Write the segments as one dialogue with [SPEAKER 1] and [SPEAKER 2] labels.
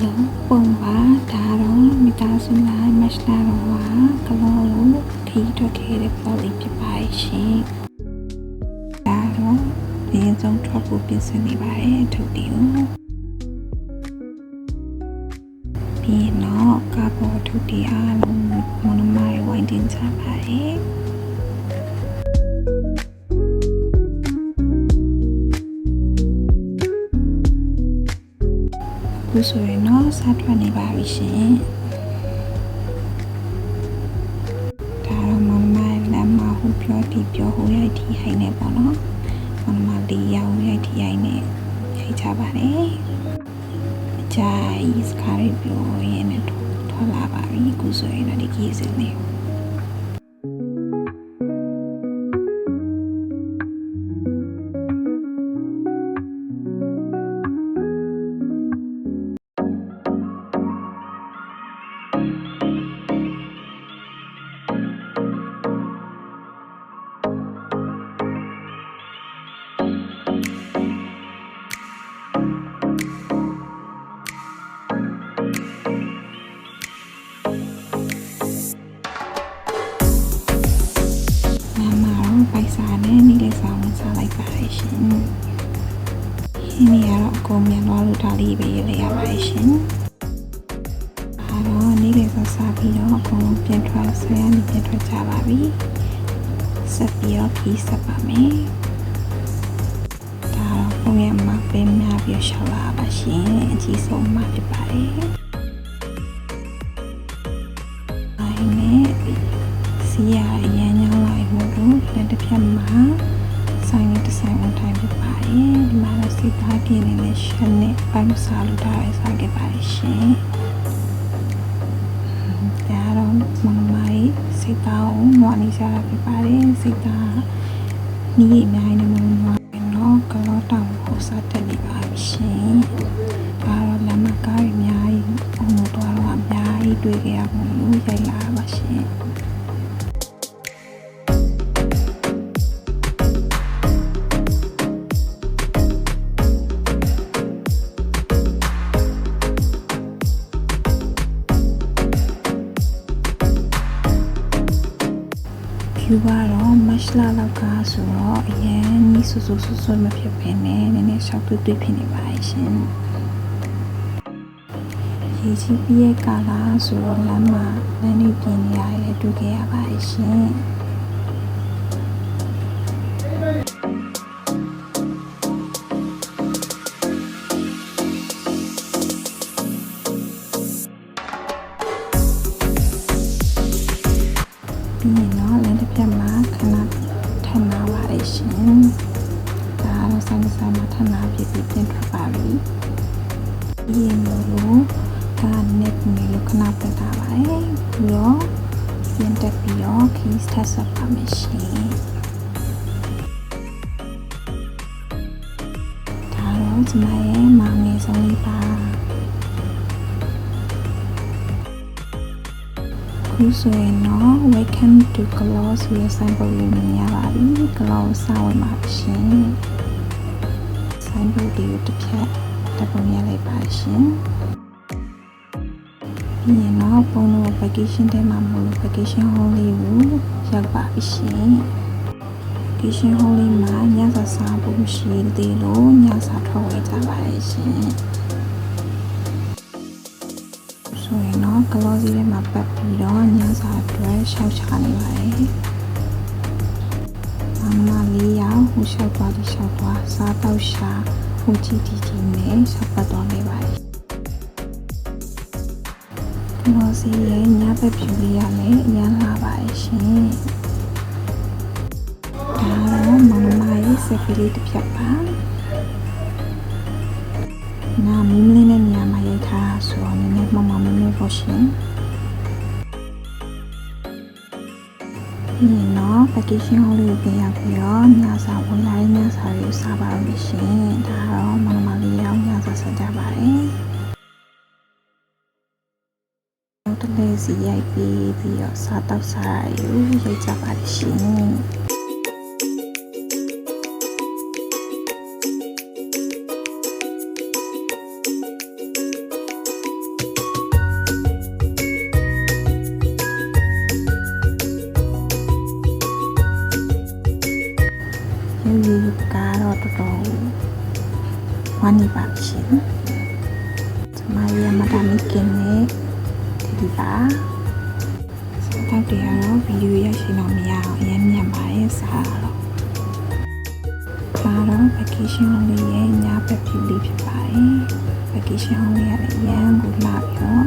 [SPEAKER 1] လုံးပုံပါဒါတော့မိသားစုလိုက်မတ်လာတော့ကကလောကိုခီးထွက်ခဲ့တဲ့ပေါ်လေးဖြစ်ပါရှင်ဒါတော့အရင်ဆုံးထွက်ဖို့ပြင်ဆင်နေပါတယ်အထုပ်တွေကိုပြီးရင်တော့ကားပေါ်ထုပ်တွေအားလုံးမနမိုင်ဝိုင်းတင်ချပါတယ်ခုဆိုရင်တော့စားထွက်နေပါပြီရှင်ဒါတော့မမလမ်းမဟိုပြောတီပြောဟိုရိုက်တီဟိုင်းနေပေါ့နော်မမလေးရောက်ရိုက်တီဟိုင်းနေခိချပါတယ်အကြိုက်စကားရပြောရင်လည်းထွက်လာပါပြီခုဆိုရင်တော့ဒီကြီးစနေပိုက်စားနဲ့နေ့လေးဆောင်ဝင်စားလိုက်ပါရှင်။ဒီနေ့ကတော့အကုန်မြန်သွားလို့ဒါလေးပဲရေးလိုက်ရပါရှင်။အားတော့နေ့လေးစားပြီးတော့အကုန်လုံးပြန်ထွက်ဆရာနေပြန်ထွက်ကြပါပြီ။ဆက်ပြီးတော့ခီးဆက်ပါမယ်။ဒါတော့ပုံရမှာပဲများပြီးရှောက်လာပါရှင်။အကြီးဆုံးမှဖြစ်ပါတယ်။အဲ့နဲ့စီရအရန်ညောင်းလိုက်မို့လို့လက်တစ်ဖြတ်မှာဆိုင်နဲ့တစ်ဆိုင်အောင်ထိုင်ဖြစ်ပါတယ်ဒီမှာတော့စိတ်သားပြင်းနေတဲ့ရှက်နဲ့ပိုင်းမစားလို့ဒါပဲစားခဲ့ပါတယ်ရှင်ဒါတော့မမမိုင်စိတ်သားကိုနွားနေစားဖြစ်ပါတယ်စိတ်သားနီးအများကြီးနဲ့မနွားတော့ကလောတောင်ကိုစားတက်နေပါရှင်ဒါတော့လမ်းမကားအများကြီးအုံလို့တော့အများကြီးတွေ့ကြရမှာလို့ရိုက်လာပါရှင်ဖြူကတော့မတ်လာလောက်ကဆိုတော့အရင်နီးဆူဆူမဖြစ်ဘဲနဲ့နည်းနည်းရှောက်တွေ့ဖြစ်နေပါရှင်ရေကြီးပြည့်ကာလာဆိုတော့လမ်းမှာလမ်းလေးပြင်နေရတယ်တွေ့ခဲ့ရပါရှင်ပြီးရင်တော့လမ်းတစ်ဖက်မှာခဏထပ်နာပါတယ်ရှင်ဒါတော့ဆိုင်မှာထပ်နာဖြစ်ပြီးပြင်ထွက်ပါပြီပြီးရင်လို့ကနေလို့ခဏတက်တာပါတယ်ပြီးတော့ပြင်တက်ပြီးတော့ keys ထပ်ဆက်ပါမယ်ရှင်ဒါတော့ဒီမှာရဲ့မောင်ငယ်ဆုံးလေးပါခုဆိုရင်တော့ welcome to Glow ဆိုတဲ့ဆိုင်ပုဒ်လေးမြင်ရပါပြီ Glow စာဝင်ပါရှင်ဆိုင်ပုဒ်လေးကိုတစ်ဖြတ်တက်ပုံရလိုက်ပါရှင်ပြီးရင်တော့ပုံလို့ vacation တဲမှာမလို့ vacation home လေးကိုရောက်ပါပြီရှင် vacation home လေးမှာညစာစားဖို့ရှိသေးလို့ညစာထွက်ဝေးကြပါရဲ့ရှင်ဆိုရင်တော့ glossy ထဲမှာပတ်ပြီးတော့ညစာအတွက်ရှောက်ချနေပါတယ်မမလေးရောက်ဟိုရှောက်သွားပြီးရှောက်သွားစားတော့ရှာဟိုကြည့်ကြည့်နဲ့ရှောက်ပတ်သွားနေပါတယ် glossy ရဲ့ညဘက်ဖြူလေးရလည်းအရန်လာပါတယ်ရှင်ဒါတော့မမရဲ့စပီလေးတစ်ဖြတ်ပါနာမင်းလေးနဲ့ညမှာရိုက်ထားဆိုတော့နည်းနည်းမမမမေဖို့ရှင်ဒီနော် vacation home လေးကိုပြန်ရောက်ပြီးတော့ညစာဝင်လာတဲ့ညစာကိုစားပါလို့ရှင်ဒါတော့မမလေးရောက်ညစာစားကြပါတယ်တလေးစီရိုက်ပြီးတော့စားတော့စားရိုက်ကြပါရှင် သွားနေပါရှင်ကျမရဲ့မဒါမီကင်းနဲ့ဒီပါစောက်တွေကတော့ဗီဒီယိုရရှိတော့မရအောင်အရင်မြတ်ပါရဲ့စားတော့ကတော့ vacation လေးရဲ့ညဘက်ဖြူလေးဖြစ်ပါတယ် vacation လေးရလည်းရန်ကိုလာပြီးတော့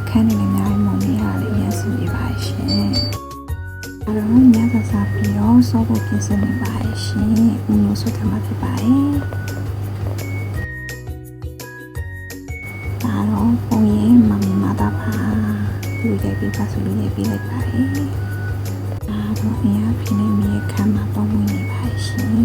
[SPEAKER 1] ခန်းနေလည်းအများကြီးမုံလေးရလည်းရန်စီပြပါရှင်အဲ့တော့ညကစားပြီးတော့စောဖို့ပြင်ဆင်နေပါရှင်ဦးလို့ဆိုထားမှဖြစ်ပါတယ်ဒါတော့ပုံရင်မမီမာတာပါလူရိုက်ပြီးပါဆိုလို့ရိုက်ပြီးလိုက်ပါတယ်ဒါတော့အရာဖြစ်နေမြေခမ်းမှာပုံဝင်နေပါရှင်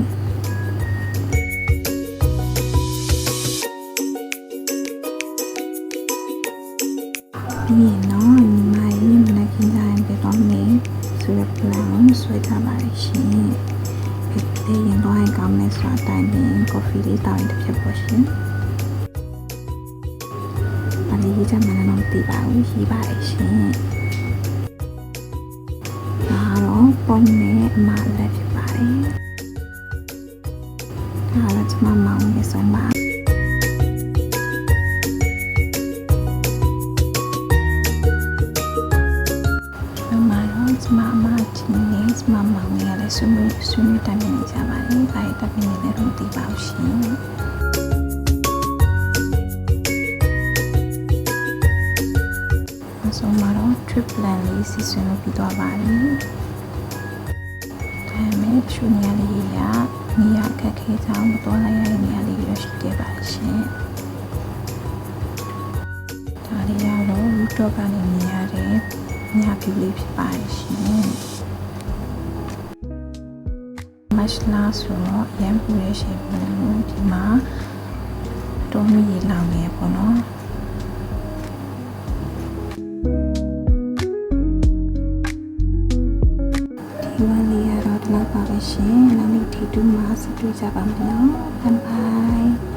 [SPEAKER 1] ပြီးရင်တော့ညီမရဲ့မနက်ခင်းတိုင်းပဲတော့နေဆိုရပလန်ဆွဲထားပါရှင်ဒီရင်တော့အကောင်းနဲ့ဆွာတိုင်းရင်ကော်ဖီလေးတောင်းတစ်ဖြတ်ပေါ့ရှင်ပါလီကြီးကမနက်တော့တည်ပါဘူးရှိပါရှင်ဒါတော့ပုံနဲ့အမလက်ဖြစ်ပါတယ်ဒါလည်းကျမမောင်ရဲ့ဆုံးပါမချင်းနဲ့မမမောင်ရလည်းဆွေးနွေးတိုင်ပင်နေကြပါလေ။ဒါတိုင်ပင်နေတဲ့လူတီပါရှင်။အဆုံးမှာတော့ trip plan လေးစီစဉ်လုပ်ပြီးသွားပါပြီ။ဒါမဲ့ရှုနေရလေးကနေရာခက်ခဲကြောင်းမတော်လိုက်ရတဲ့နေရာလေးရရှိခဲ့ပါရှင်။ဒါလေးကတော့ rooftop ကနေမြင်ရတဲ့ညပြူလေးဖြစ်ပါရှင်မတ်လာဆိုတော့ရန်ပူရရှိဘူးဒီမှာတော်မီလောင်နေပေါ့နော်ဒီဝါလေးရတော့တော့ပါပဲရှင်နောက်နေ့ဒီတူမှာစတွေ့ကြပါမယ်နော်ဘိုင်ဘိုင်